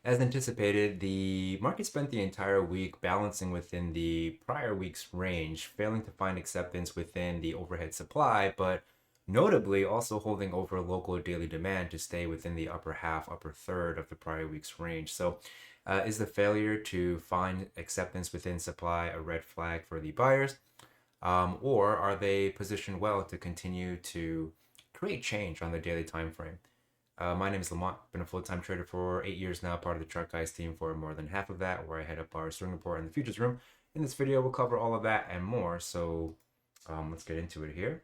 As anticipated, the market spent the entire week balancing within the prior week's range, failing to find acceptance within the overhead supply, but notably also holding over local daily demand to stay within the upper half, upper third of the prior week's range. So, is the failure to find acceptance within supply a red flag for the buyers? Or are they positioned well to continue to create change on the daily time frame? My name is Lamont. Been a full-time trader for 8 years now, part of the Chart Guys team for more than half of that, where I head up our swing report and the futures room. In this video, we'll cover all of that and more. So let's get into it here.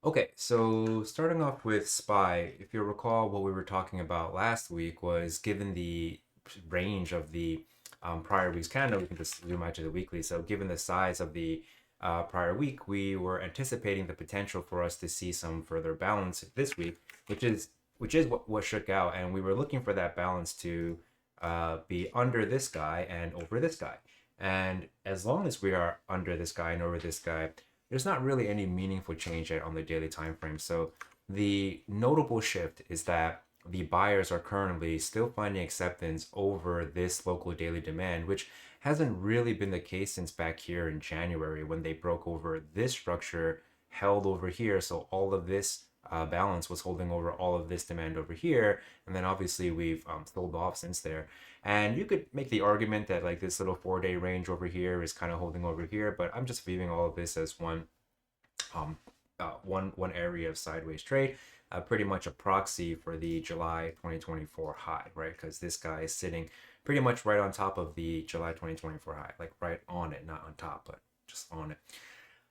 Okay, so starting off with SPY, if you recall, what we were talking about last week was given the range of the prior week's candle, we can just zoom out to the weekly. So given the size of the prior week, we were anticipating the potential for us to see some further balance this week, which is what shook out, and we were looking for that balance to be under this guy and over this guy. And as long as we are under this guy and over this guy, there's not really any meaningful change yet on the daily time frame. So the notable shift is that the buyers are currently still finding acceptance over this local daily demand, which hasn't really been the case since back here in January when they broke over this structure, held over here. So all of this balance was holding over all of this demand over here. And then obviously we've sold off since there. And you could make the argument that like this little 4-day range over here is kind of holding over here, but I'm just viewing all of this as one area of sideways trade, pretty much a proxy for the July 2024 high, right? Because this guy is sitting pretty much right on top of the July 2024 high, like right on it, not on top, but just on it.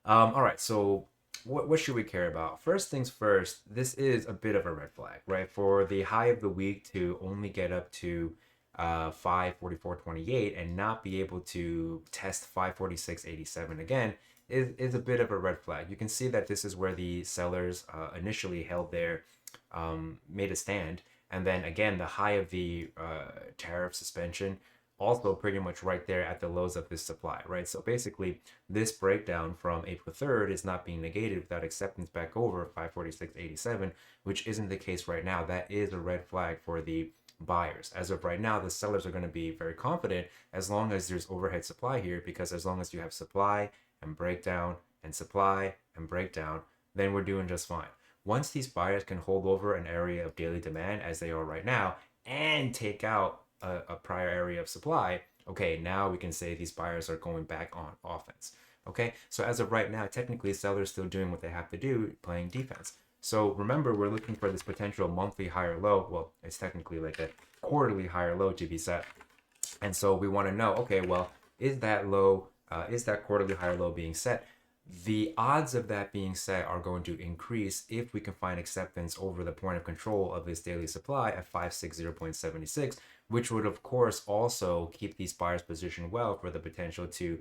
All right, so what should we care about? First things first, this is a bit of a red flag, right? For the high of the week to only get up to 544.28 and not be able to test 546.87 again is a bit of a red flag. You can see that this is where the sellers initially held their made a stand, and then again the high of the tariff suspension also pretty much right there at the lows of this supply, right? So basically this breakdown from April 3rd is not being negated without acceptance back over 546.87, which isn't the case right now. That is a red flag for the buyers. As of right now, the sellers are going to be very confident as long as there's overhead supply here, because as long as you have supply and breakdown and supply and breakdown, then we're doing just fine. Once these buyers can hold over an area of daily demand as they are right now and take out a prior area of supply, okay, now we can say these buyers are going back on offense. Okay, so as of right now, technically sellers still doing what they have to do, playing defense. So remember, we're looking for this potential monthly higher low. Well, it's technically like a quarterly higher low to be set. And so we want to know, okay, well, is that low, is that quarterly higher low being set? The odds of that being set are going to increase if we can find acceptance over the point of control of this daily supply at 560.76, which would of course also keep these buyers positioned well for the potential to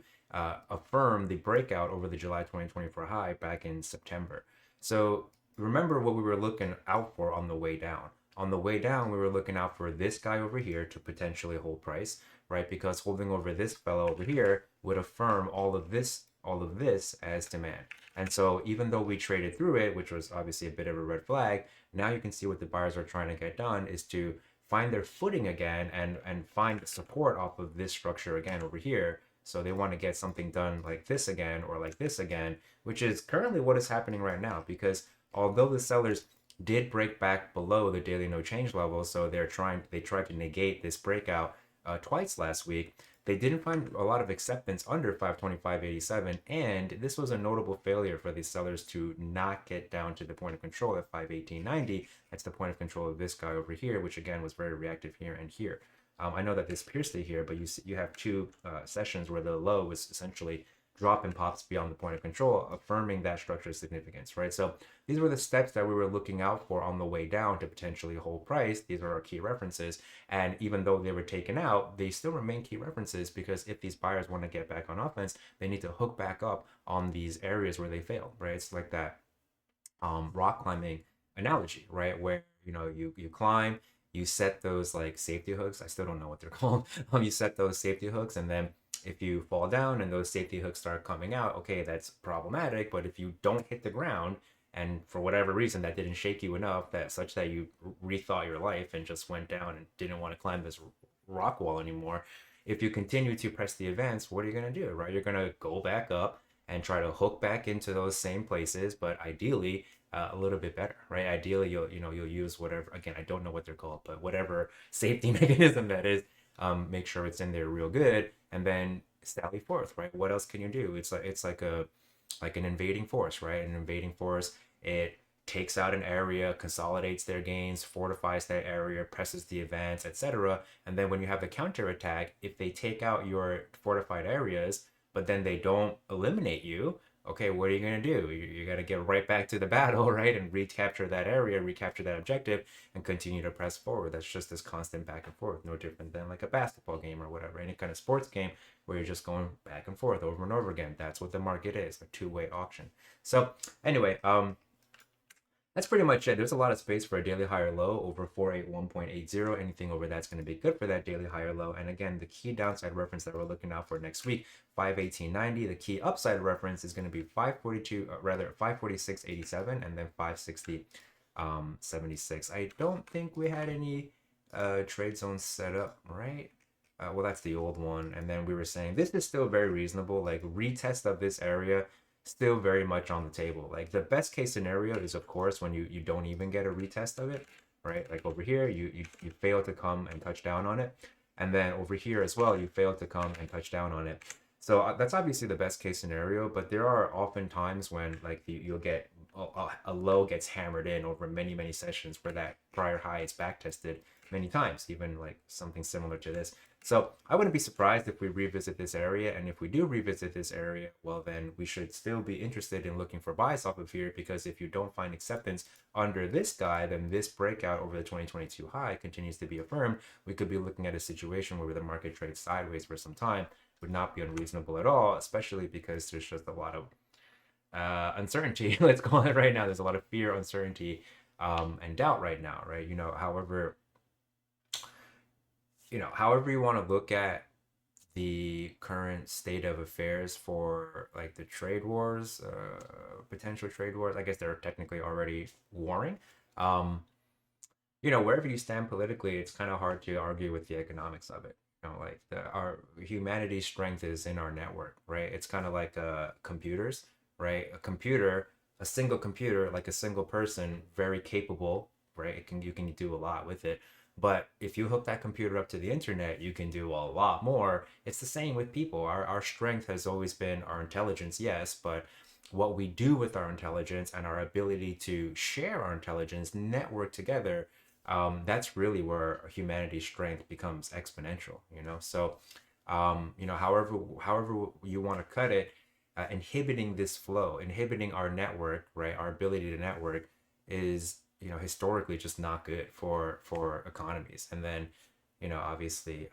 affirm the breakout over the July 2024 high back in September. So remember what we were looking out for on the way down. On the way down, we were looking out for this guy over here to potentially hold price, right? Because holding over this fellow over here would affirm all of this as demand. And so even though we traded through it, which was obviously a bit of a red flag, now you can see what the buyers are trying to get done is to find their footing again and find support off of this structure again over here. So they want to get something done like this again or like this again, which is currently what is happening right now, because although the sellers did break back below the daily no change level, so they tried to negate this breakout twice last week, they didn't find a lot of acceptance under 525.87, and this was a notable failure for these sellers to not get down to the point of control at 518.90. That's the point of control of this guy over here, which again was very reactive here and here. I know that this pierced it here, but you have two sessions where the low was essentially drop and pops beyond the point of control, affirming that structure's significance, right? So these were the steps that we were looking out for on the way down to potentially hold price. These are our key references. And even though they were taken out, they still remain key references, because if these buyers want to get back on offense, they need to hook back up on these areas where they failed, right? It's like that rock climbing analogy, right? Where, you climb, you set those like safety hooks. I still don't know what they're called. You set those safety hooks, and then if you fall down and those safety hooks start coming out, okay, that's problematic. But if you don't hit the ground and for whatever reason that didn't shake you enough that such that you rethought your life and just went down and didn't want to climb this rock wall anymore, if you continue to press the events, what are you going to do, right? You're going to go back up and try to hook back into those same places, but ideally a little bit better, right? Ideally, you'll use whatever. Again, I don't know what they're called, but whatever safety mechanism that is, make sure it's in there real good, and then sally forth, right? What else can you do? It's like an invading force, right? An invading force. It takes out an area, consolidates their gains, fortifies that area, presses the advance, etc. And then when you have the counterattack, if they take out your fortified areas, but then they don't eliminate you, okay, what are you going to do? You got to get right back to the battle, right? And recapture that area, recapture that objective, and continue to press forward. That's just this constant back and forth, no different than like a basketball game or whatever, any kind of sports game where you're just going back and forth over and over again. That's what the market is, a two-way auction. So anyway, that's pretty much it. There's a lot of space for a daily higher low over 481.80. Anything over that's going to be good for that daily higher low. And again, the key downside reference that we're looking out for next week, 518.90. The key upside reference is going to be 546.87 and then 560.76. I don't think we had any trade zones set up, right? Well, that's the old one. And then we were saying this is still very reasonable. Like retest of this area still very much on the table. Like the best case scenario is of course when you don't even get a retest of it, right? Like over here you fail to come and touch down on it, and then over here as well you fail to come and touch down on it. So that's obviously the best case scenario, but there are often times when like you'll get a low gets hammered in over many sessions where that prior high is back tested many times, even like something similar to this. So I wouldn't be surprised if we revisit this area, and if we do revisit this area, well then we should still be interested in looking for buys off of here, because if you don't find acceptance under this guy, then this breakout over the 2022 high continues to be affirmed. We could be looking at a situation where the market trades sideways for some time. Would not be unreasonable at all, especially because there's just a lot of uncertainty. Let's call it right now. There's a lot of fear, uncertainty, and doubt right now, right? However you want to look at the current state of affairs for like the trade wars, potential trade wars. I guess they're technically already warring. Wherever you stand politically, it's kind of hard to argue with the economics of it. Like our humanity's strength is in our network, right? It's kind of like computers, right? A single computer, like a single person, very capable, right? You can do a lot with it. But if you hook that computer up to the internet, you can do a lot more. It's the same with people. Our strength has always been our intelligence, yes, but what we do with our intelligence and our ability to share our intelligence, network together, that's really where humanity's strength becomes exponential, So, however you want to cut it, inhibiting this flow, inhibiting our network, right? Our ability to network is historically just not good for economies. And then obviously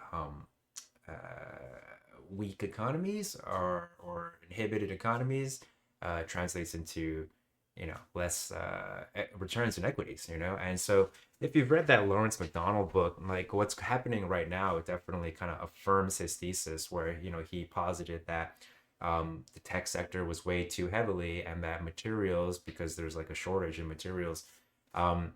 weak economies or inhibited economies translates into less returns in equities, and so if you've read that Lawrence McDonald book, like what's happening right now, it definitely kind of affirms his thesis where he posited that the tech sector was way too heavily, and that materials, because there's like a shortage in materials, and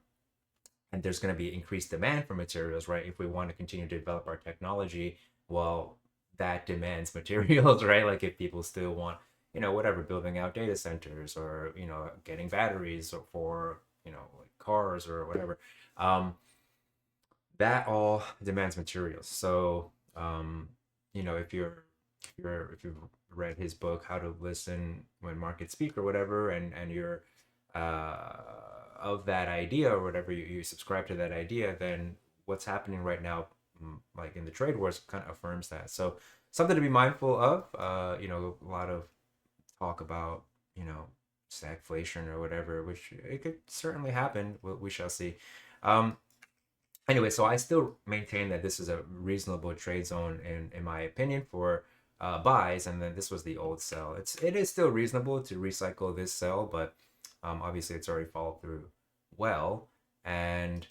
there's going to be increased demand for materials, right? If we want to continue to develop our technology, well, that demands materials, right? Like if people still want, whatever, building out data centers or, getting batteries for, like cars or whatever, that all demands materials. So, if you've read his book, How to Listen When Markets Speak or whatever, and you're, of that idea or whatever, you subscribe to that idea, then what's happening right now, like in the trade wars, kind of affirms that. So something to be mindful of. A lot of talk about stagflation or whatever, which it could certainly happen. We shall see. Anyway, so I still maintain that this is a reasonable trade zone in my opinion for buys, and then this was the old sell. It is still reasonable to recycle this sell, but obviously it's already followed through well, and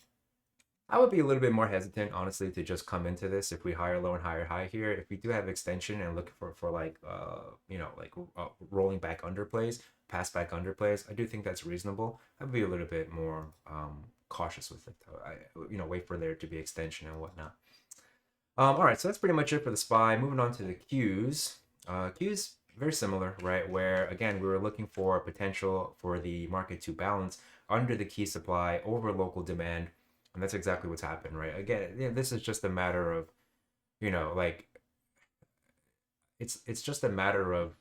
I would be a little bit more hesitant, honestly, to just come into this if we higher low and higher high here. If we do have extension and look for like like rolling back underplays, pass back underplays, I do think that's reasonable. I'd be a little bit more cautious with it though. I wait for there to be extension and whatnot. All right, so that's pretty much it for the SPY. Moving on to the Qs. Qs very similar, right? Where again we were looking for potential for the market to balance under the key supply over local demand, and that's exactly what's happened, right? Again, this is just a matter of like it's just a matter of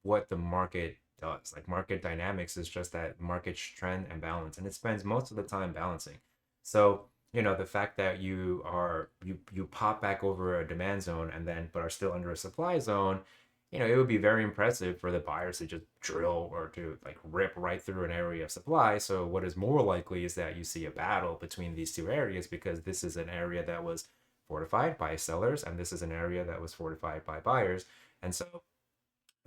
what the market does. Like market dynamics is just that market trend and balance, and it spends most of the time balancing. So the fact that you pop back over a demand zone and then but are still under a supply zone, it would be very impressive for the buyers to just drill or to like rip right through an area of supply. So what is more likely is that you see a battle between these two areas, because this is an area that was fortified by sellers and this is an area that was fortified by buyers. And so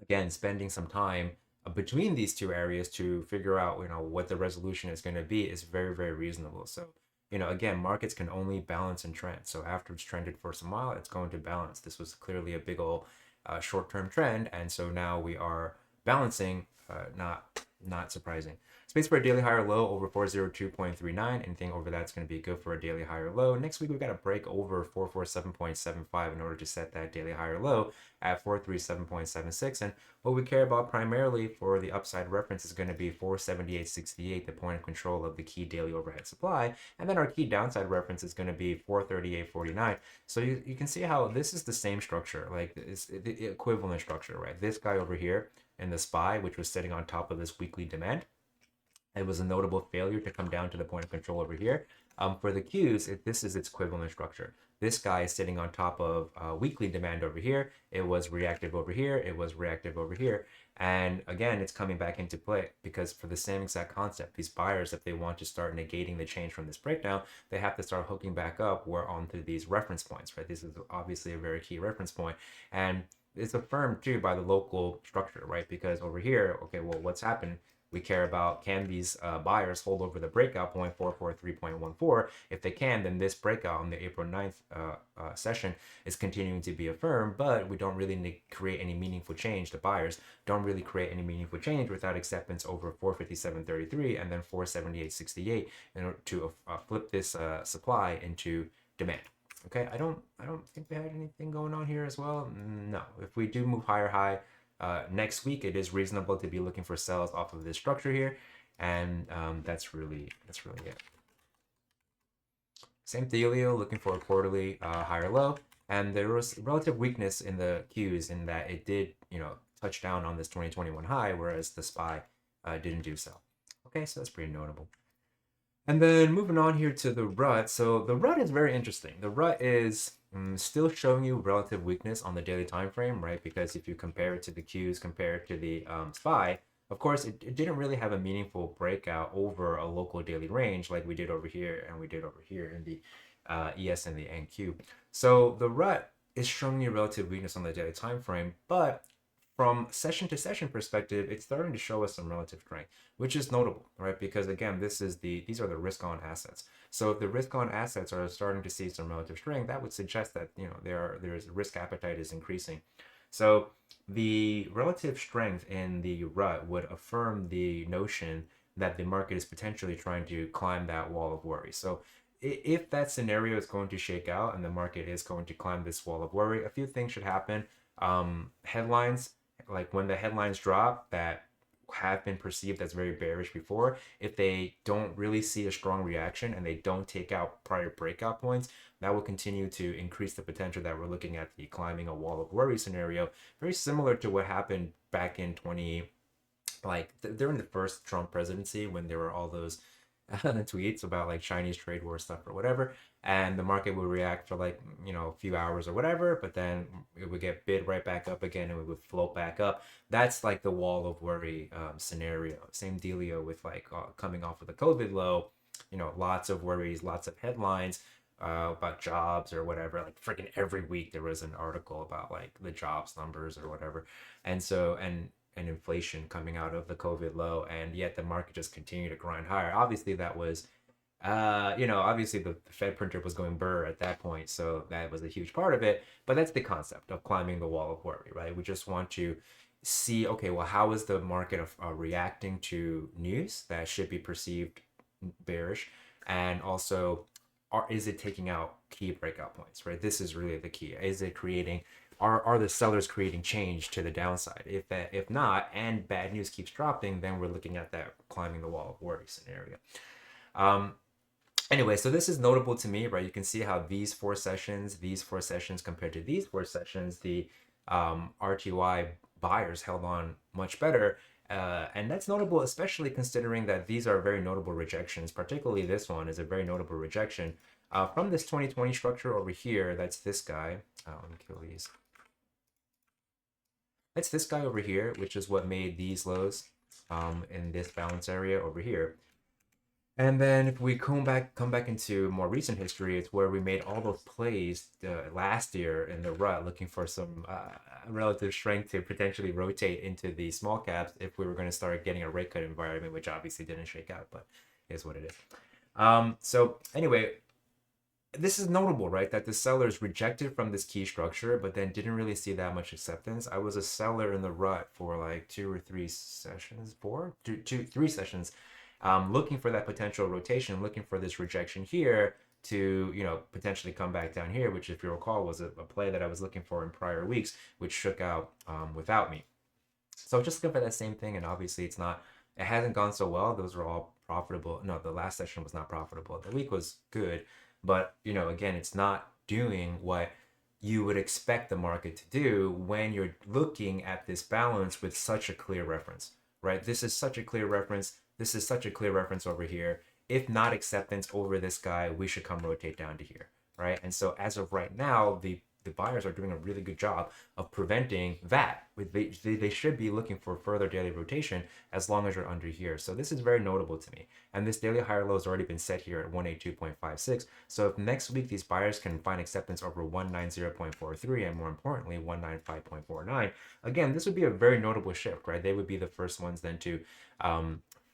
again, spending some time between these two areas to figure out what the resolution is going to be is very, very reasonable. So again, markets can only balance and trend. So after it's trended for some while, it's going to balance. This was clearly a big old short-term trend, and so now we are balancing. Not surprising. Space for a daily higher low over 402.39. Anything over that's going to be good for a daily higher low. Next week, we've got to break over 447.75 in order to set that daily higher low at 437.76. And what we care about primarily for the upside reference is going to be 478.68, the point of control of the key daily overhead supply. And then our key downside reference is going to be 438.49. So you can see how this is the same structure, like it's the equivalent structure, right? This guy over here in the SPY, which was sitting on top of this weekly demand, it was a notable failure to come down to the point of control over here. For the Qs, this is its equivalent structure. This guy is sitting on top of weekly demand over here. It was reactive over here. It was reactive over here. And again, it's coming back into play because for the same exact concept, these buyers, if they want to start negating the change from this breakdown, they have to start hooking back up onto these reference points, right? This is obviously a very key reference point. And it's affirmed too by the local structure, right? Because over here, okay, well, what's happened? We care about, can these buyers hold over the breakout point 443.14? If they can, then this breakout on the April 9th session is continuing to be affirmed, but we don't really create any meaningful change. The buyers don't really create any meaningful change without acceptance over 457.33 and then 478.68 in order to flip this supply into demand. Okay, I don't think we had anything going on here as well. No, if we do move higher high, next week, it is reasonable to be looking for sells off of this structure here, and that's really it. Same dealio, looking for a quarterly higher low, and there was relative weakness in the Qs in that it did touch down on this 2021 high, whereas the SPY didn't do so. Okay, so that's pretty notable. And then moving on here to the RUT. So the RUT is very interesting. The RUT is still showing you relative weakness on the daily time frame, right? Because if you compare it to the Qs, compare it to the SPY, of course, it didn't really have a meaningful breakout over a local daily range like we did over here and we did over here in the ES and the NQ. So the RUT is showing you relative weakness on the daily time frame, but from session to session perspective, it's starting to show us some relative strength, which is notable, right? Because again, these are the risk on assets. So if the risk on assets are starting to see some relative strength, that would suggest that there's risk appetite is increasing. So the relative strength in the RUT would affirm the notion that the market is potentially trying to climb that wall of worry. So if that scenario is going to shake out and the market is going to climb this wall of worry, a few things should happen. Headlines, like when the headlines drop that have been perceived as very bearish before, if they don't really see a strong reaction and they don't take out prior breakout points, that will continue to increase the potential that we're looking at the climbing a wall of worry scenario, very similar to what happened back in during the first Trump presidency when there were all those tweets about like Chinese trade war stuff or whatever, and the market would react for like a few hours or whatever, but then it would get bid right back up again and it would float back up. That's like the wall of worry scenario. Same dealio with like coming off of the COVID low, lots of worries, lots of headlines about jobs or whatever. Like freaking every week there was an article about like the jobs numbers or whatever, and so and inflation coming out of the COVID low, and yet the market just continued to grind higher. Obviously, that was You know, obviously the Fed printer was going burr at that point, so that was a huge part of it. But that's the concept of climbing the wall of worry, right? We just want to see, okay, well, how is the market reacting to news that should be perceived bearish, and also, is it taking out key breakout points, right? This is really the key. Is it creating? Are the sellers creating change to the downside? If not, and bad news keeps dropping, then we're looking at that climbing the wall of worry scenario. Um, Anyway, so this is notable to me, right? You can see how these four sessions compared to these four sessions, the RTY buyers held on much better. And that's notable, especially considering that these are very notable rejections. Particularly this one is a very notable rejection from this 2020 structure over here. That's this guy. Let me kill these. That's this guy over here, which is what made these lows in this balance area over here. And then if we come back into more recent history, it's where we made all those plays last year in the rut, looking for some relative strength to potentially rotate into the small caps if we were going to start getting a rate cut environment, which obviously didn't shake out, but is what it is. So anyway, this is notable, right? That the sellers rejected from this key structure, but then didn't really see that much acceptance. I was a seller in the rut for like 3 sessions, looking for that potential rotation, looking for this rejection here to, you know, potentially come back down here, which, if you recall, was a play that I was looking for in prior weeks, which shook out without me. So just looking for that same thing, and obviously it hasn't gone so well. Those were all profitable. No, the last session was not profitable. The week was good, but, you know, again, it's not doing what you would expect the market to do when you're looking at this balance with such a clear reference, right? This is such a clear reference. This is such a clear reference over here. If not acceptance over this guy, we should come rotate down to here, right? And so as of right now, the buyers are doing a really good job of preventing that. They should be looking for further daily rotation as long as you're under here. So this is very notable to me. And this daily higher low has already been set here at 182.56. So if next week these buyers can find acceptance over 190.43 and more importantly 195.49, again, this would be a very notable shift, right? They would be the first ones then to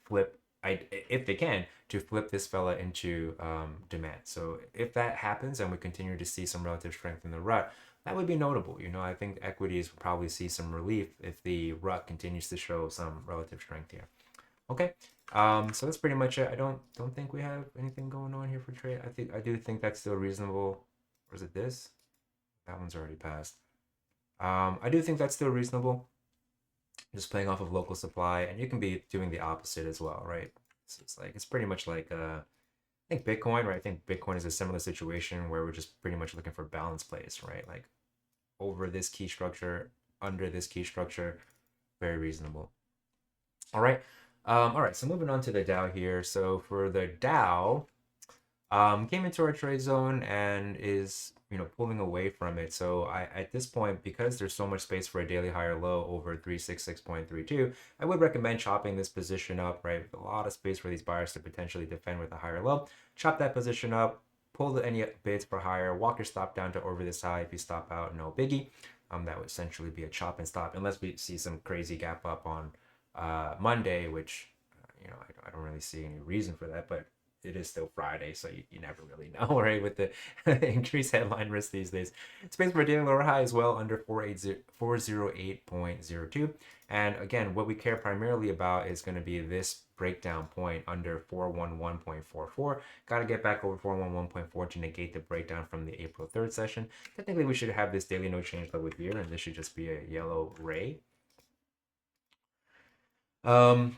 flip, if they can, to flip this fella into demand. So if that happens and we continue to see some relative strength in the rut, that would be notable. You know, I think equities will probably see some relief if the rut continues to show some relative strength here. Okay, so that's pretty much it. I don't think we have anything going on here for trade. I do think that's still reasonable. Or is it this? That one's already passed. I do think that's still reasonable. Just playing off of local supply, and you can be doing the opposite as well, right? So it's pretty much like I think Bitcoin, right? I think Bitcoin is a similar situation where we're just pretty much looking for balance plays, right? Like over this key structure, under this key structure, very reasonable. All right. All right, so moving on to the Dow here. So for the Dow, came into our trade zone and is, you know, pulling away from it. So at this point, because there's so much space for a daily higher low over 366.32, I would recommend chopping this position up, right? With a lot of space for these buyers to potentially defend with a higher low. Chop that position up, pull any bids for higher, walk your stop down to over this high. If you stop out, no biggie. That would essentially be a chop and stop, unless we see some crazy gap up on Monday, which, you know, I don't really see any reason for that, but it is still Friday, so you never really know, right? With the increased headline risk these days. Space for a daily lower high as well under 408.02. And again, what we care primarily about is going to be this breakdown point under 411.44. Got to get back over 411.4 to negate the breakdown from the April 3rd session. Technically, we should have this daily no change level here, and this should just be a yellow ray.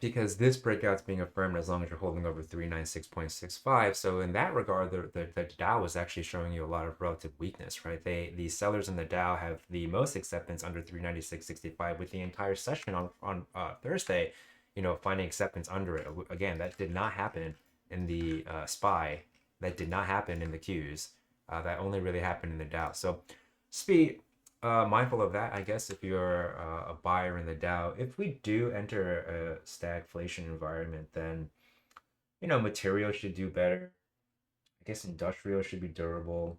Because this breakout's being affirmed as long as you're holding over 396.65. So in that regard, the Dow is actually showing you a lot of relative weakness, right? The sellers in the Dow have the most acceptance under 396.65 with the entire session on Thursday, you know, finding acceptance under it. Again, that did not happen in the SPY. That did not happen in the Qs. That only really happened in the Dow. So speed. Mindful of that, I guess, if you're a buyer in the Dow, if we do enter a stagflation environment, then, you know, material should do better. I guess industrial should be durable.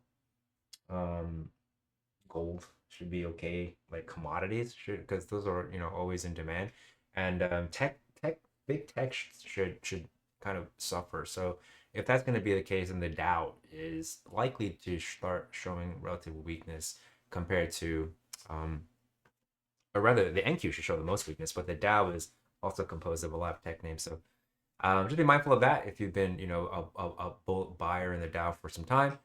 Gold should be okay. Like commodities should, because those are, you know, always in demand. And big tech should kind of suffer. So if that's going to be the case, then the Dow is likely to start showing relative weakness compared to, or rather, the NQ should show the most weakness, but the Dow is also composed of a lot of tech names. So just be mindful of that. If you've been, a bull buyer in the Dow for some time,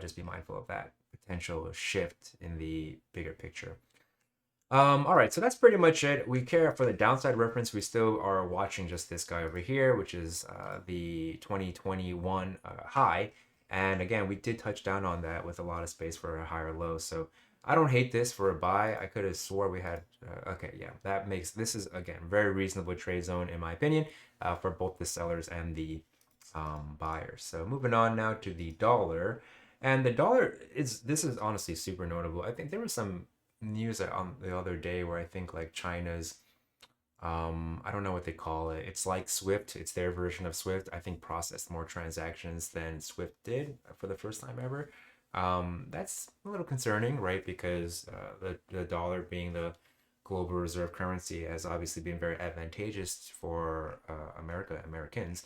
just be mindful of that potential shift in the bigger picture. All right, so that's pretty much it. We care for the downside reference. We still are watching just this guy over here, which is the 2021 high. And again, we did touch down on that with a lot of space for a higher low. So I don't hate this for a buy. I could have swore we had, okay, yeah, this is, again, very reasonable trade zone in my opinion for both the sellers and the buyers. So moving on now to the dollar. And the dollar this is honestly super notable. I think there was some news on the other day where I think like China's I don't know what they call it. It's like Swift. It's their version of Swift. I think processed more transactions than Swift did for the first time ever. That's a little concerning, right? Because the dollar being the global reserve currency has obviously been very advantageous for Americans.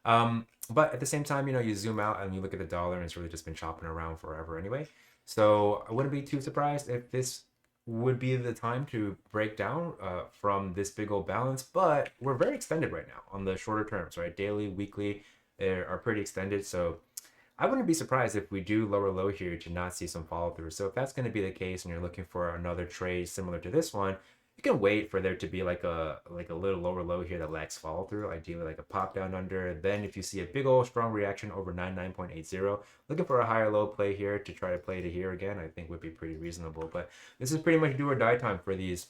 But at the same time, you zoom out and you look at the dollar and it's really just been chopping around forever anyway. So I wouldn't be too surprised if this would be the time to break down from this big old balance. But we're very extended right now on the shorter terms, right? Daily, weekly, they are pretty extended. So I wouldn't be surprised if we do lower low here to not see some follow through. So if that's going to be the case and you're looking for another trade similar to this one, you can wait for there to be like a little lower low here that lacks follow through, ideally like a pop down under. Then if you see a big old strong reaction over 99.80, looking for a higher low play here to try to play to here again, I think would be pretty reasonable. But this is pretty much do or die time for these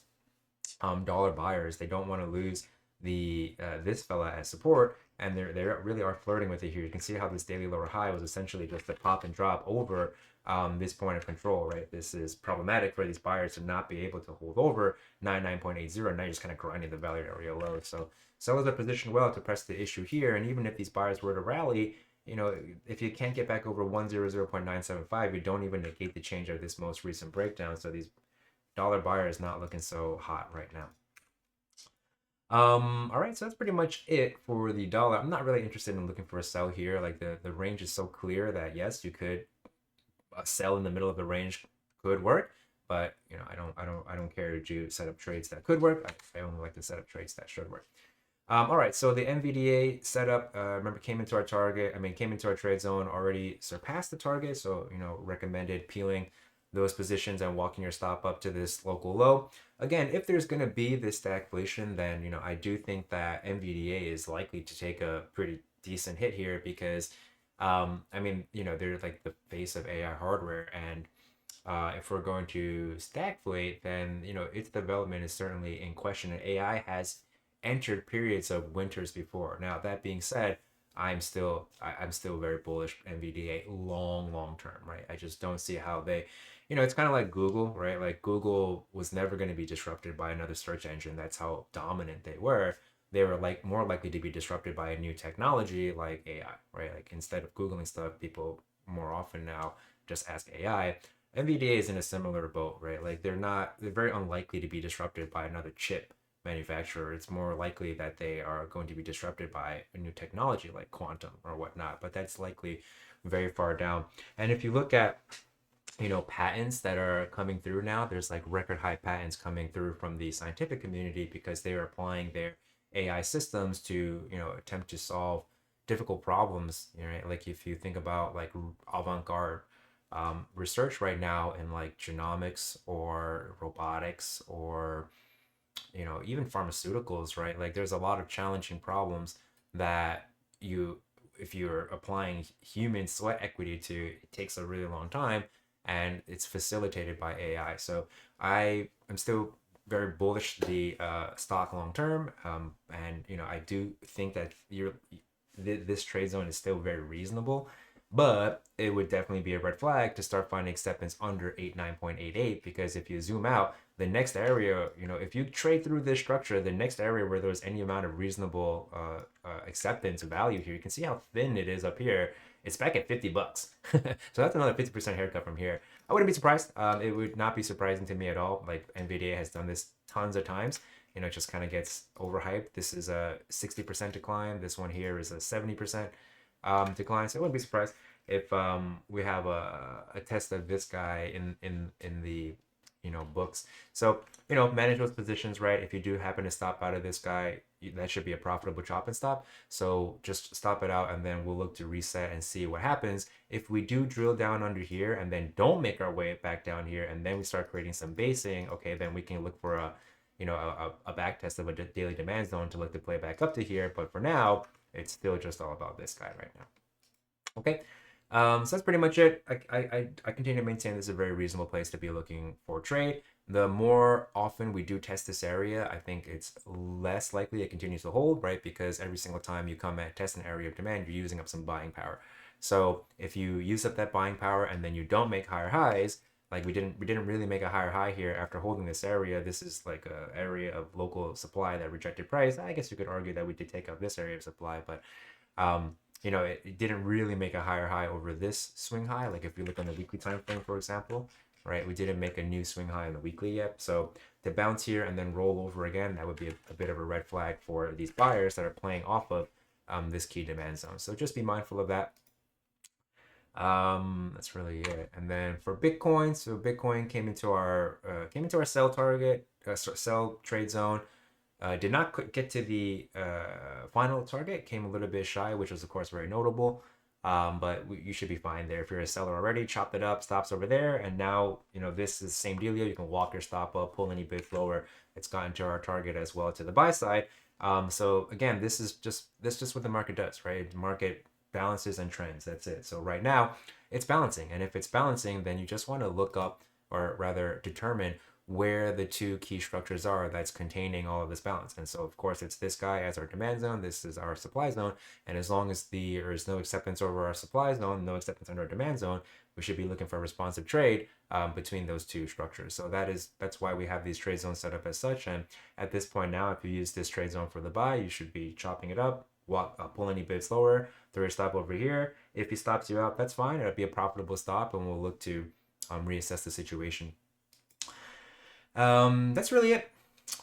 dollar buyers. They don't want to lose the this fella as support, and they really are flirting with it here. You can see how this daily lower high was essentially just a pop and drop over this point of control, right? This is problematic for these buyers to not be able to hold over 99.80. Now you're just kind of grinding the value area low. So sellers are positioned well to press the issue here, and even if these buyers were to rally, if you can't get back over 100.975, you don't even negate the change of this most recent breakdown. So these dollar buyers not looking so hot right now. All right, so that's pretty much it for the dollar. I'm not really interested in looking for a sell here. Like the range is so clear that yes, you could sell in the middle of the range could work, but I don't care to set up trades that could work. I only like to set up trades that should work. All right, so the NVDA setup, remember, came into our trade zone, already surpassed the target. So, recommended peeling those positions and walking your stop up to this local low. Again, if there's going to be this stagflation, then, I do think that NVDA is likely to take a pretty decent hit here because, they're like the face of AI hardware. And if we're going to stagflate, then, its development is certainly in question. And AI has entered periods of winters before. Now, that being said, I'm still very bullish NVDA long term, right? I just don't see how they, it's kind of like Google, right? Like Google was never going to be disrupted by another search engine. That's how dominant they were. They were like more likely to be disrupted by a new technology like AI, right? Like instead of Googling stuff, people more often now just ask AI. NVDA is in a similar boat, right? Like they're very unlikely to be disrupted by another chip manufacturer. It's more likely that they are going to be disrupted by a new technology like quantum or whatnot, but that's likely very far down. And if you look at patents that are coming through now, there's like record high patents coming through from the scientific community because they are applying their AI systems to attempt to solve difficult problems, right? Like if you think about like avant-garde research right now in like genomics or robotics or even pharmaceuticals, right? Like there's a lot of challenging problems that if you're applying human sweat equity to, it takes a really long time and it's facilitated by AI. So I am still very bullish the stock long term. And I do think that this trade zone is still very reasonable, but it would definitely be a red flag to start finding acceptance under 89.88, because if you zoom out, the next area, if you trade through this structure, the next area where there's any amount of reasonable acceptance value here, you can see how thin it is up here. It's back at $50. So that's another 50% haircut from here. I wouldn't be surprised. It would not be surprising to me at all. Like NVDA has done this tons of times. It just kind of gets overhyped. This is a 60% decline. This one here is a 70% decline. So I wouldn't be surprised if we have a test of this guy in the books. So manage those positions, right? If you do happen to stop out of this guy, that should be a profitable chop and stop. So just stop it out, and then we'll look to reset and see what happens. If we do drill down under here and then don't make our way back down here, and then we start creating some basing, okay, then we can look for a back test of a daily demand zone to look to play back up to here. But for now, it's still just all about this guy right now. Okay. So that's pretty much it. I continue to maintain this is a very reasonable place to be looking for trade. The more often we do test this area, I think it's less likely it continues to hold, right? Because every single time you come and test an area of demand, you're using up some buying power. So if you use up that buying power and then you don't make higher highs, like we didn't really make a higher high here after holding this area. This is like a area of local supply that rejected price. I guess you could argue that we did take up this area of supply, but it didn't really make a higher high over this swing high. Like if you look on the weekly time frame, for example, right, we didn't make a new swing high on the weekly yet. So to bounce here and then roll over again, that would be a bit of a red flag for these buyers that are playing off of this key demand zone. So just be mindful of that. That's really it. And then for Bitcoin, so Bitcoin came into our sell target, sell trade zone. Did not get to the final target, came a little bit shy, which was of course very notable. But you should be fine there. If you're a seller already, chopped it up, stops over there, and now this is the same dealio. You can walk your stop up, pull any bit lower. It's gotten to our target as well to the buy side. So again, this is just what the market does, right? The market balances and trends. That's it. So right now it's balancing, and if it's balancing, then you just want to look up, or rather determine where the two key structures are that's containing all of this balance. And so of course it's this guy as our demand zone, this is our supply zone, and as long as there is no acceptance over our supply zone, no acceptance under our demand zone, we should be looking for a responsive trade between those two structures. So that's why we have these trade zones set up as such. And at this point now, if you use this trade zone for the buy, you should be chopping it up, pull any bits lower, throw your stop over here. If he stops you out, that's fine. It'll be a profitable stop, and we'll look to reassess the situation. That's really it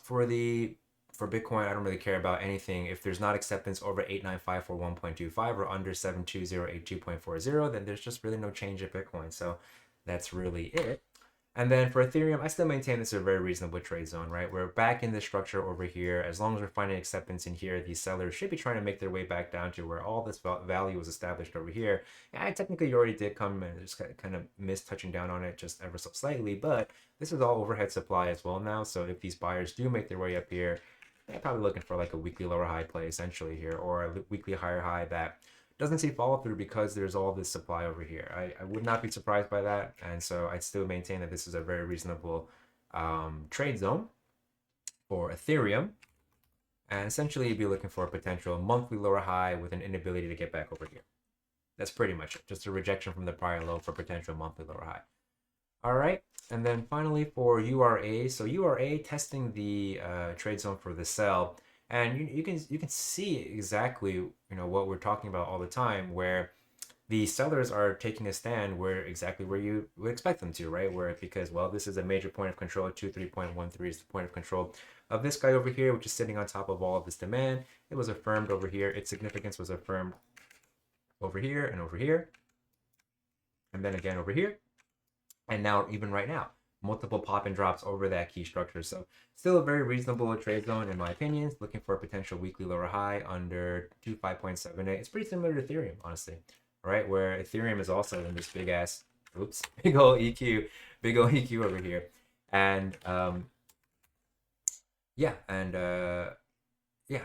for Bitcoin. I don't really care about anything. If there's not acceptance over 89541.25 or under 72082.40, then there's just really no change at Bitcoin. So that's really it. And then for Ethereum, I still maintain this is a very reasonable trade zone, right? We're back in this structure over here. As long as we're finding acceptance in here, these sellers should be trying to make their way back down to where all this value was established over here. Yeah, technically you already did come and just kind of missed touching down on it just ever so slightly, but this is all overhead supply as well now. So if these buyers do make their way up here, they're probably looking for like a weekly lower high play essentially here, or a weekly higher high that doesn't see follow through because there's all this supply over here. I would not be surprised by that, and so I still maintain that this is a very reasonable trade zone for Ethereum, and essentially you'd be looking for a potential monthly lower high with an inability to get back over here. That's pretty much it, just a rejection from the prior low for potential monthly lower high. All right, and then finally for URA, so URA testing the trade zone for the sell. And you can see exactly what we're talking about all the time, where the sellers are taking a stand where you would expect them to, right? Because this is a major point of control. 23.13 is the point of control of this guy over here, which is sitting on top of all of this demand. It was affirmed over here. Its significance was affirmed over here and over here, and then again over here, and now even right now. Multiple pop and drops over that key structure. So still a very reasonable trade zone in my opinion. Looking for a potential weekly lower high under 25.78. It's pretty similar to Ethereum, honestly, right? Where Ethereum is also in this big old EQ over here. And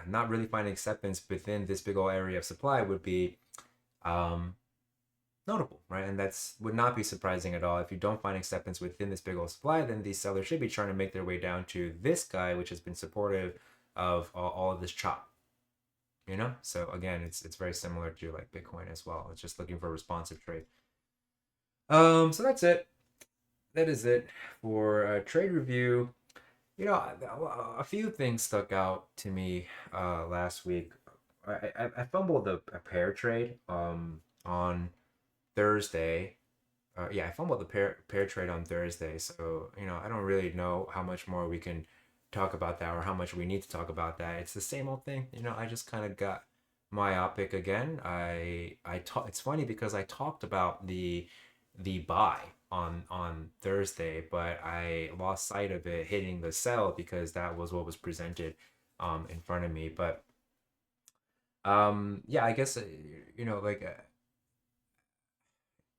not really finding acceptance within this big old area of supply would be notable, right? And that's would not be surprising at all. If you don't find acceptance within this big old supply, then these sellers should be trying to make their way down to this guy, which has been supportive of all of this chop. So again, it's very similar to like Bitcoin as well. It's just looking for a responsive trade. So that's it. That is it for trade review. A few things stuck out to me last week. I fumbled a pair trade on Thursday. I fumbled the pair trade on Thursday, so I don't really know how much more we can talk about that or how much we need to talk about that. It's the same old thing. I just kind of got myopic again. It's funny because I talked about the buy on Thursday, but I lost sight of it hitting the sell because that was what was presented in front of me. But yeah, I guess like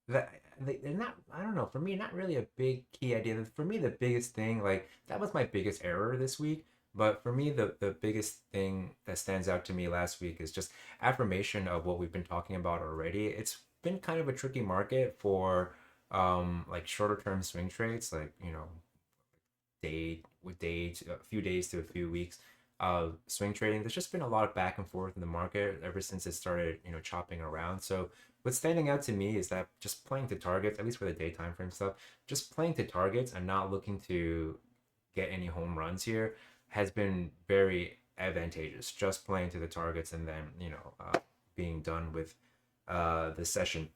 that they're not, I don't know, for me not really a big key idea. For me the biggest thing, like that was my biggest error this week, but for me the biggest thing that stands out to me last week is just affirmation of what we've been talking about already. It's been kind of a tricky market for like shorter term swing trades, like a few days to a few weeks swing trading. There's just been a lot of back and forth in the market ever since it started chopping around. So what's standing out to me is that just playing to targets, at least for the day time frame stuff, just playing to targets and not looking to get any home runs here has been very advantageous. Just playing to the targets and then being done with the session.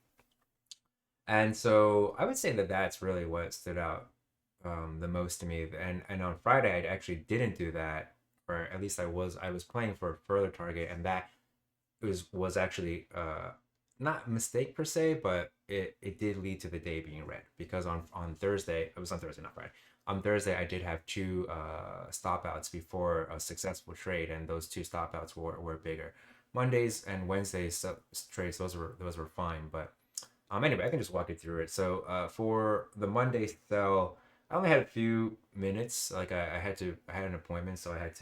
And so I would say that that's really what stood out the most to me. And on Friday, I actually didn't do that, or at least I was playing for a further target, and that was actually not a mistake per se, but it did lead to the day being red because on Thursday, it was on Thursday, not Friday. On Thursday, I did have two stop outs before a successful trade, and those two stop outs were bigger. Mondays and Wednesdays trades, those were fine, but anyway, I can just walk you through it. So for the Monday sell, I only had a few minutes. Like I had an appointment, so I had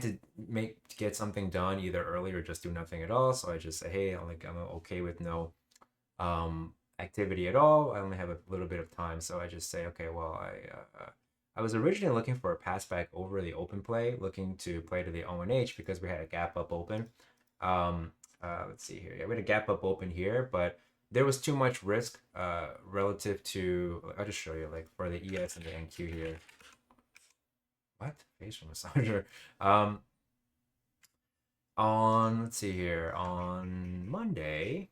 to get something done either early or just do nothing at all. So I just say, hey, I'm okay with no activity at all. I only have a little bit of time, so I just say, okay, well, I was originally looking for a pass back over the open play, looking to play to the ONH because we had a gap up open. Let's see here. Yeah, we had a gap up open here, but there was too much risk relative to. I'll just show you like for the ES and the NQ here. What? Facial massager. Um, let's see here, on Monday,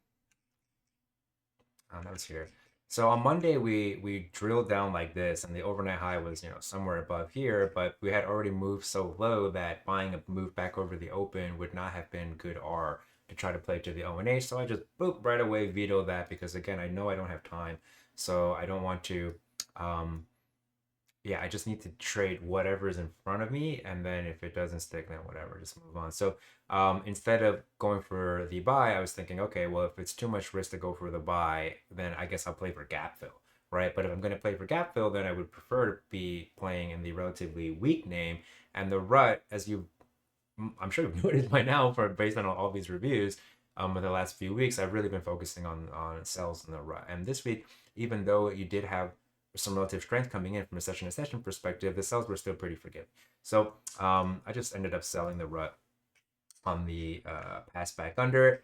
that was here. So on Monday we drilled down like this, and the overnight high was somewhere above here, but we had already moved so low that buying a move back over the open would not have been good R to try to play to the ONH. So I just boop right away veto that because again I know I don't have time, so I don't want to. Yeah, I just need to trade whatever's in front of me, and then if it doesn't stick, then whatever, just move on. So instead of going for the buy, I was thinking, okay, well, if it's too much risk to go for the buy, then I guess I'll play for gap fill, right? But if I'm going to play for gap fill, then I would prefer to be playing in the relatively weak name. And the rut, I'm sure you've noticed by now, based on all these reviews, in the last few weeks, I've really been focusing on sells in the rut. And this week, even though you did have some relative strength coming in from a session to session perspective, the sells were still pretty forgiving. So I just ended up selling the rut on the pass back under,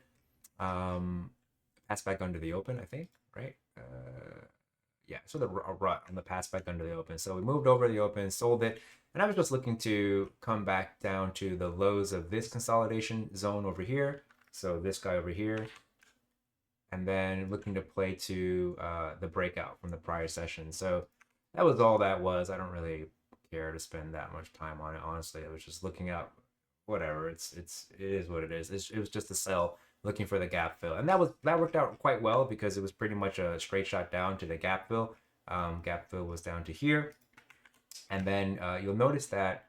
pass back under the open, I think, right? Yeah, so the rut on the pass back under the open. So we moved over the open, sold it, and I was just looking to come back down to the lows of this consolidation zone over here. So this guy over here, and then looking to play to the breakout from the prior session. So that was all that was. I don't really care to spend that much time on it, honestly. I was just looking up, whatever. It is what it is. It was just a sell, looking for the gap fill, and that worked out quite well because it was pretty much a straight shot down to the gap fill. Gap fill was down to here, and then you'll notice that.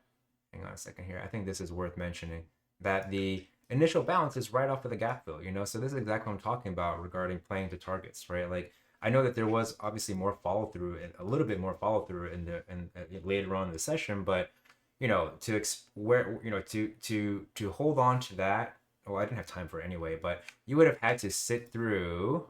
Hang on a second here. I think this is worth mentioning that the initial balance is right off of the gap fill, so this is exactly what I'm talking about regarding playing to targets, right? Like I know that there was obviously more follow through, a little bit more follow through in later on in the session, but to hold on to that. Well, I didn't have time for it anyway, but you would have had to sit through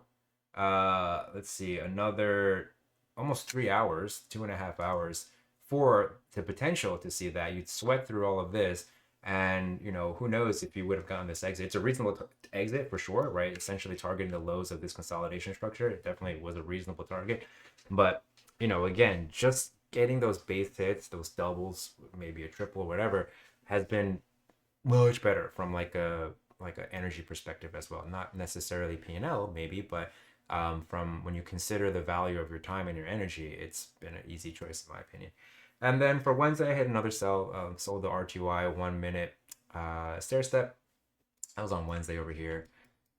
let's see, another almost 3 hours, 2.5 hours for the potential to see that. You'd sweat through all of this, and who knows if you would have gotten this exit. It's a reasonable exit for sure, right? Essentially targeting the lows of this consolidation structure. It definitely was a reasonable target, but again, just getting those base hits, those doubles, maybe a triple or whatever, has been much better from like a energy perspective as well. Not necessarily P&L maybe, but from when you consider the value of your time and your energy, it's been an easy choice in my opinion. And then for Wednesday, I had another sell, sold the RTY 1 minute Stair step. That was on Wednesday over here.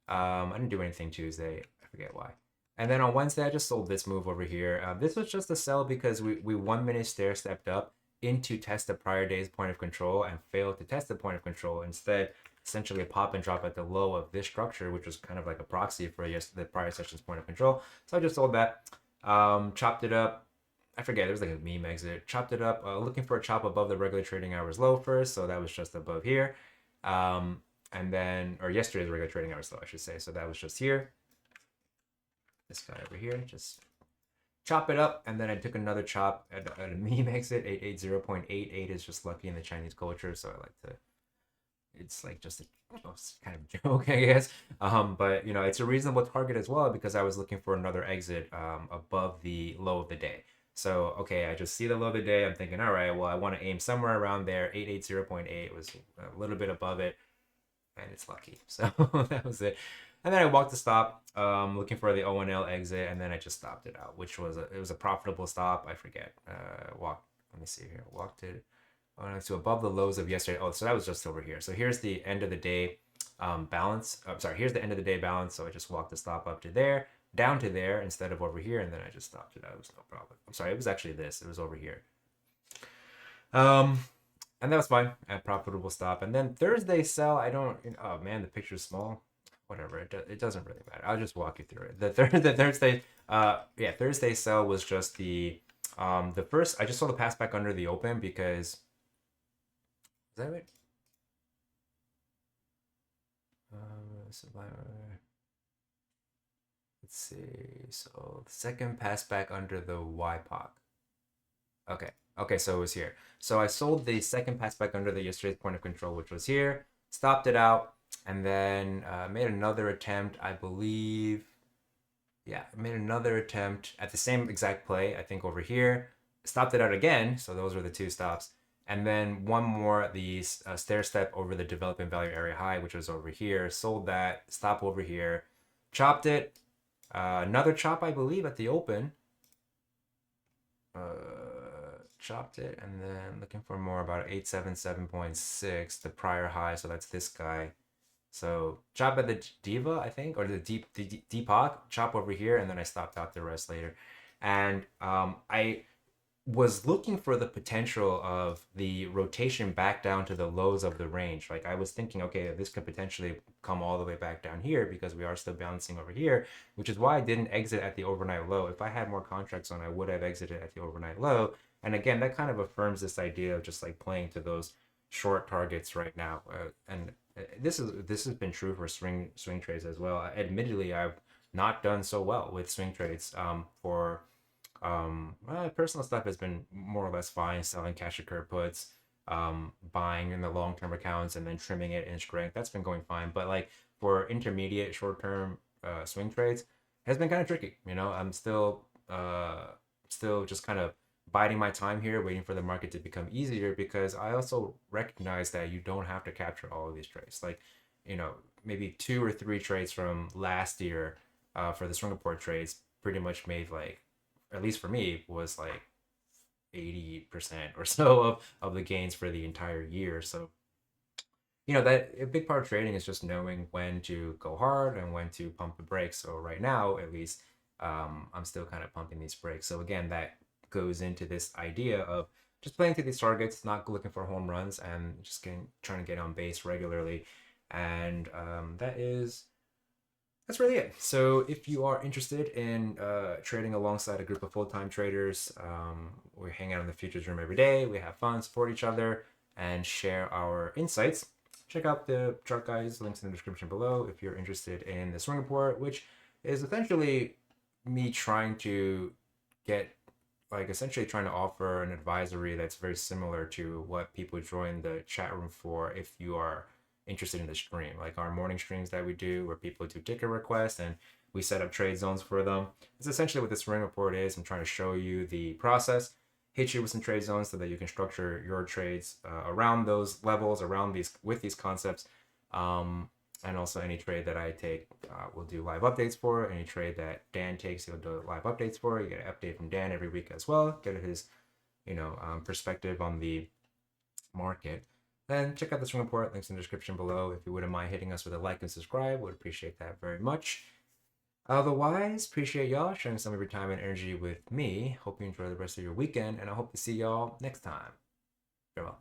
I didn't do anything Tuesday. I forget why. And then on Wednesday, I just sold this move over here. This was just a sell because we 1 minute stair stepped up in to test the prior day's point of control and failed to test the point of control. Instead, essentially a pop and drop at the low of this structure, which was kind of like a proxy for the prior session's point of control. So I just sold that. Chopped it up. I forget, there was like a meme exit. Chopped it up, looking for a chop above the regular trading hours low first. So that was just above here. And then, or yesterday's regular trading hours low, I should say. So that was just here. This guy over here, just chop it up. And then I took another chop at a meme exit. 880.88 is just lucky in the Chinese culture. So I like to, it's like just a kind of joke, I guess. But you know, it's a reasonable target as well because I was looking for another exit above the low of the day. So, okay, I just see the low of the day. I'm thinking, all right, well, I want to aim somewhere around there. 880.8 was a little bit above it, and it's lucky. So that was it. And then I walked the stop, looking for the ONL exit, and then I just stopped it out, which was it was a profitable stop. I forget. Let me see here. Walked it to above the lows of yesterday. Oh, so that was just over here. So here's the end of the day balance. I'm sorry, here's the end of the day balance. So I just walked the stop up to there, down to there instead of over here, and then I just stopped it out. It was no problem. I'm sorry, it was actually this. It was over here. And that was fine. A profitable stop. And then Thursday sell. I don't. Oh man, the picture's small. Whatever. It doesn't really matter. I'll just walk you through it. The Thursday. Thursday sell was just the first. I just saw the pass back under the open because. Is that it? Let's see. So the second pass back under the YPOC. Okay, so it was here. So I sold the second pass back under the yesterday's point of control, which was here, stopped it out, and then made another attempt, I believe. Yeah, made another attempt at the same exact play, I think over here. Stopped it out again, so those were the two stops. And then one more, the stair step over the developing value area high, which was over here. Sold that, stop over here, chopped it. Another chop, I believe, at the open. Chopped it, and then looking for more about 877.6, the prior high. So that's this guy. So chop at the diva, I think, or the Deepak, chop over here, and then I stopped out the rest later. And I was looking for the potential of the rotation back down to the lows of the range. Like I was thinking, okay, this could potentially come all the way back down here because we are still bouncing over here, which is why I didn't exit at the overnight low. If I had more contracts on, I would have exited at the overnight low. And again, that kind of affirms this idea of just like playing to those short targets right now. And this has been true for swing trades as well. Admittedly, I've not done so well with swing trades for personal stuff has been more or less fine, selling cash occur puts, buying in the long-term accounts and then trimming it in strength. That's been going fine. But like for intermediate short-term swing trades, has been kind of tricky. You know, I'm still just kind of biding my time here, waiting for the market to become easier because I also recognize that you don't have to capture all of these trades. Like, you know, maybe 2 or 3 trades from last year for the swing report trades pretty much made like, at least for me, was like 80% or so of the gains for the entire year. So, you know, that a big part of trading is just knowing when to go hard and when to pump the brakes. So right now, at least, I'm still kind of pumping these brakes. So again, that goes into this idea of just playing to these targets, not looking for home runs, and just trying to get on base regularly. And that's really it. So if you are interested in trading alongside a group of full-time traders, we hang out in the futures room every day. We have fun, support each other, and share our insights. Check out the chart guys, links in the description below if you're interested in the swing report, which is essentially me trying to essentially trying to offer an advisory that's very similar to what people join the chat room for if you are interested in the stream, like our morning streams that we do where people do ticket requests and we set up trade zones for them. It's essentially what this ring report is. I'm trying to show you the process, hit you with some trade zones so that you can structure your trades around those levels, with these concepts. And also any trade that I take, we'll do live updates for. Any trade that Dan takes, he'll do live updates for. You get an update from Dan every week as well. Get his, perspective on the market. then check out the swing report. Links in the description below. If you wouldn't mind hitting us with a like and subscribe, would appreciate that very much. Otherwise, appreciate y'all sharing some of your time and energy with me. Hope you enjoy the rest of your weekend, and I hope to see y'all next time. Farewell.